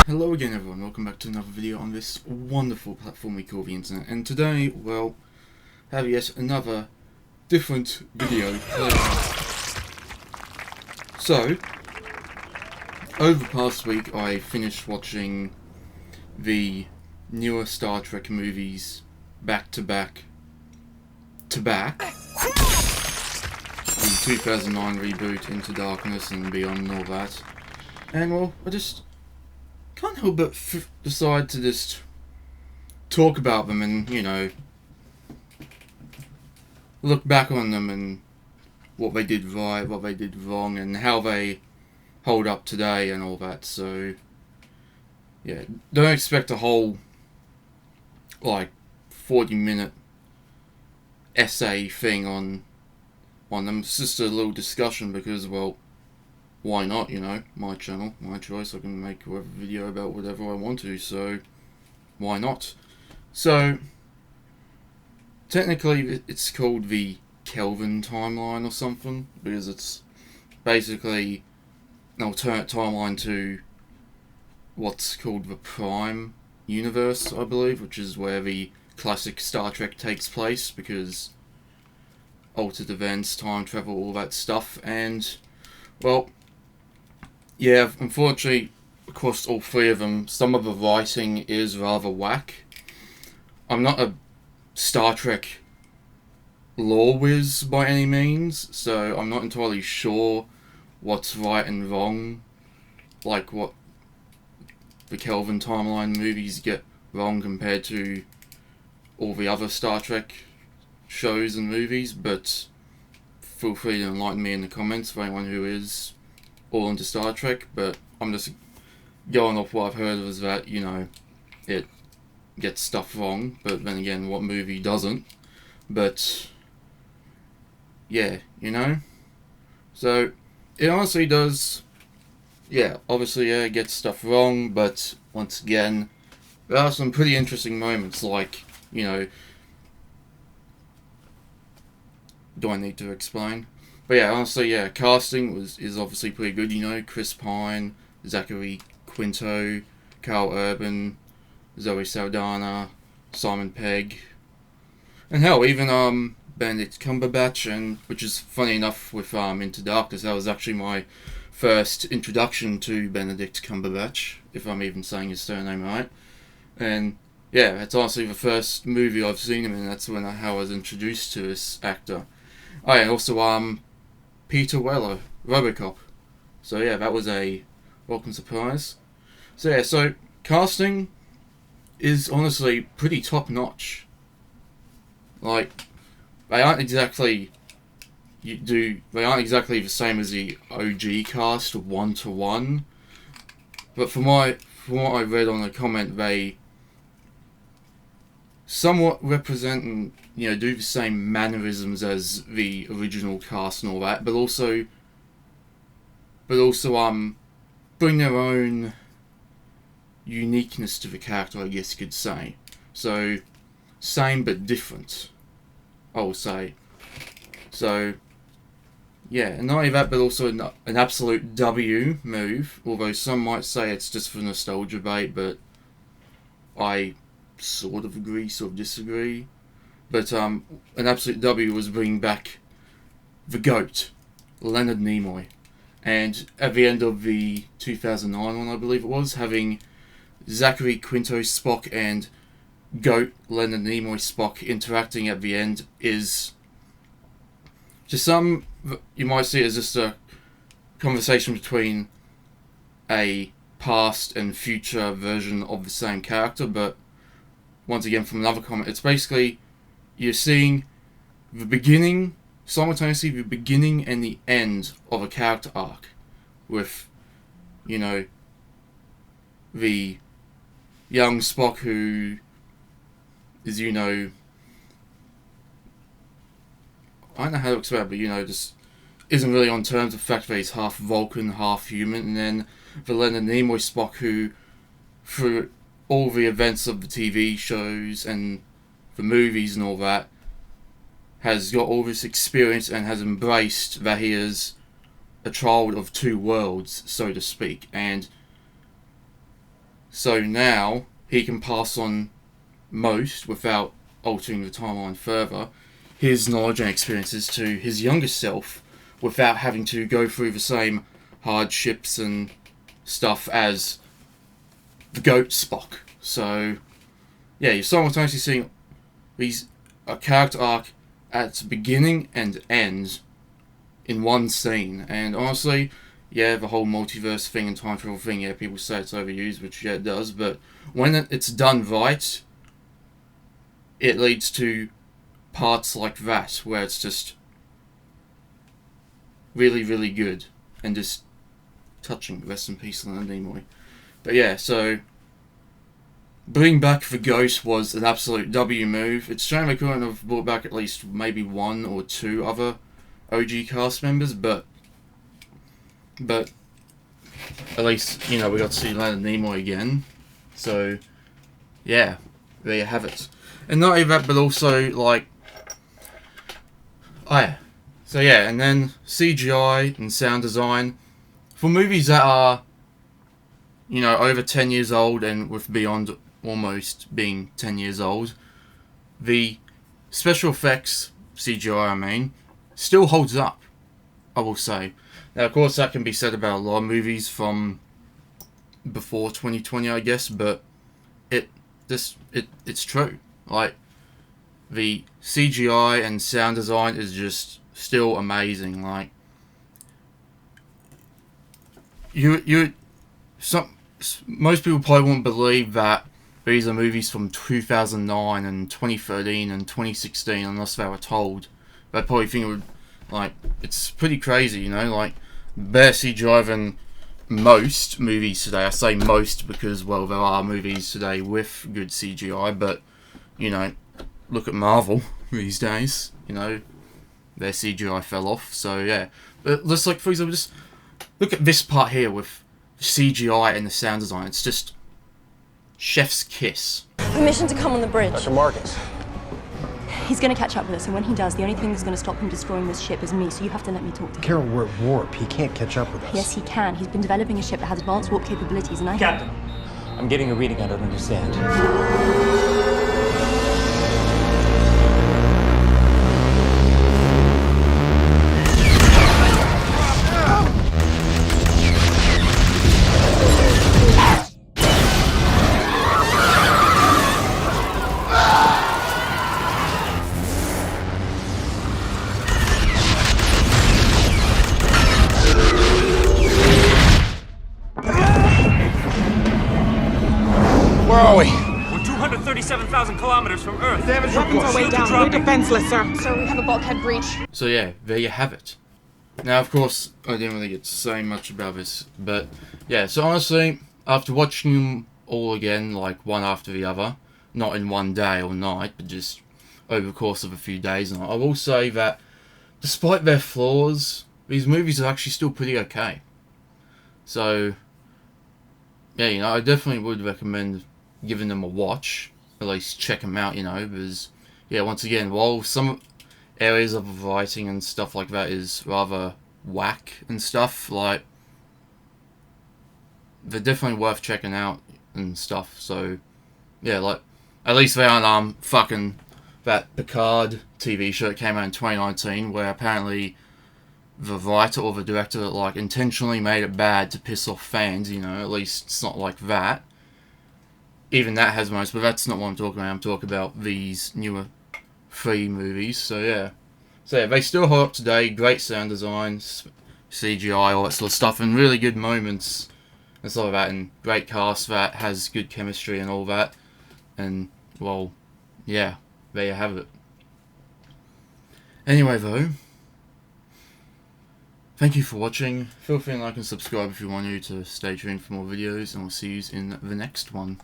Hello again everyone, welcome back to another video on this wonderful platform we call the internet, and today, well, have yet another different video played. So, over the past week I finished watching the newer Star Trek movies back to back. The 2009 reboot, Into Darkness and Beyond and all that. And well, I just can't help but decide to just talk about them and, look back on them and what they did right, what they did wrong, and how they hold up today and all that. So, yeah, don't expect a whole, 40-minute essay thing on them. It's just a little discussion because, well, why not, my channel, my choice, I can make a video about whatever I want to, so why not? So, technically it's called the Kelvin Timeline or something, because it's basically an alternate timeline to what's called the Prime universe, I believe, which is where the classic Star Trek takes place, because altered events, time travel, all that stuff, and, well, yeah, unfortunately, across all three of them, some of the writing is rather whack. I'm not a Star Trek lore whiz by any means, so I'm not entirely sure what's right and wrong, like what the Kelvin Timeline movies get wrong compared to all the other Star Trek shows and movies, but feel free to enlighten me in the comments for anyone who is all into Star Trek. But I'm just going off what I've heard is that, it gets stuff wrong, but then again, what movie doesn't? But, yeah, So, it honestly does, obviously, it gets stuff wrong, but once again, there are some pretty interesting moments, like, do I need to explain? But yeah, honestly, casting is obviously pretty good, Chris Pine, Zachary Quinto, Carl Urban, Zoe Saldana, Simon Pegg, and hell, even Benedict Cumberbatch, and which is funny enough with Into Darkness, that was actually my first introduction to Benedict Cumberbatch, if I'm even saying his surname right. And yeah, it's honestly the first movie I've seen him in, that's how I was introduced to this actor. Oh yeah, also Peter Weller, RoboCop. So yeah, that was a welcome surprise. So yeah, so casting is honestly pretty top notch. Like, they aren't exactly they aren't exactly the same as the OG cast 1-to-1, but from what I read on the comment, they somewhat represent and do the same mannerisms as the original cast and all that, but also bring their own uniqueness to the character, I guess you could say. So, same but different, I will say. So, yeah, and not only that, but also an absolute W move, although some might say it's just for nostalgia bait, but I sort of agree, sort of disagree. But an absolute W was bringing back the GOAT, Leonard Nimoy. And at the end of the 2009 one, I believe it was, having Zachary Quinto Spock and GOAT Leonard Nimoy Spock interacting at the end is just you might see it as just a conversation between a past and future version of the same character, but once again from another comment, it's basically you're seeing simultaneously the beginning and the end of a character arc with, the young Spock who is, I don't know how to explain it, but, just isn't really on terms with the fact that he's half Vulcan, half human, and then the Leonard Nimoy Spock who, through all the events of the TV shows and the movies and all that, has got all this experience and has embraced that he is a child of two worlds, so to speak, and So now he can pass on most, without altering the timeline further, his knowledge and experiences to his younger self without having to go through the same hardships and stuff as the GOAT Spock. So, yeah, you're simultaneously seeing a character arc at its beginning and end in one scene. And honestly, yeah, the whole multiverse thing and time travel thing, yeah, people say it's overused, which yeah, it does, but when it's done right, it leads to parts like that, where it's just really, really good, and just touching. Rest in peace, Leonard Nimoy. But yeah, so bringing back the Ghost was an absolute W move. It's a shame they couldn't have brought back at least maybe one or two other OG cast members, but at least, you know, we got to see Leonard Nimoy again. So yeah, there you have it. And not only that, but also like, oh yeah. So yeah, and then CGI and sound design for movies that are, you know, over 10 years old and with Beyond almost being 10 years old, the special effects, CGI I mean, still holds up, I will say. Now, of course, that can be said about a lot of movies from before 2020, I guess, but it's true. Like, the CGI and sound design is just still amazing. Like, most people probably won't believe that these are movies from 2009 and 2013 and 2016 unless they were told. They probably think it would, like, it's pretty crazy, you know, like, better CGI than most movies today. I say most because, well, there are movies today with good CGI, but, you know, look at Marvel these days, you know, their CGI fell off, so yeah. But let's, like, for example, just look at this part here with CGI and the sound design. It's just chef's kiss. Permission to come on the bridge. Dr. Marcus. He's gonna catch up with us, and when he does, the only thing that's gonna stop him destroying this ship is me, so you have to let me talk to him. Carol, we're at warp. He can't catch up with us. Yes, he can. He's been developing a ship that has advanced warp capabilities, and Captain, I'm getting a reading I don't understand. Where are we? We're 237,000 kilometers from Earth. Damage Weapons are way down. We're defenseless, sir. Sir, we have a bulkhead breach. So yeah, there you have it. Now, of course, I didn't really get to say much about this, but yeah, so honestly, after watching them all again, like one after the other, not in one day or night, but just over the course of a few days, and I will say that despite their flaws, these movies are actually still pretty okay. So yeah, you know, I definitely would recommend giving them a watch, at least check them out, you know, because yeah, once again, while some areas of the writing and stuff like that is rather whack and stuff, like, they're definitely worth checking out and stuff. So yeah, like, at least they aren't fucking that Picard TV show that came out in 2019 where apparently the writer or the director like intentionally made it bad to piss off fans, you know. At least it's not like that. Even that has moments, but that's not what I'm talking about. I'm talking about these newer 3 movies. So yeah, they still hold up today. Great sound design, CGI, all that sort of stuff, and really good moments and stuff like that, and great cast that has good chemistry and all that. And well, yeah, there you have it. Anyway though, thank you for watching. Feel free to like and subscribe if you want to stay tuned for more videos, and we'll see you in the next one.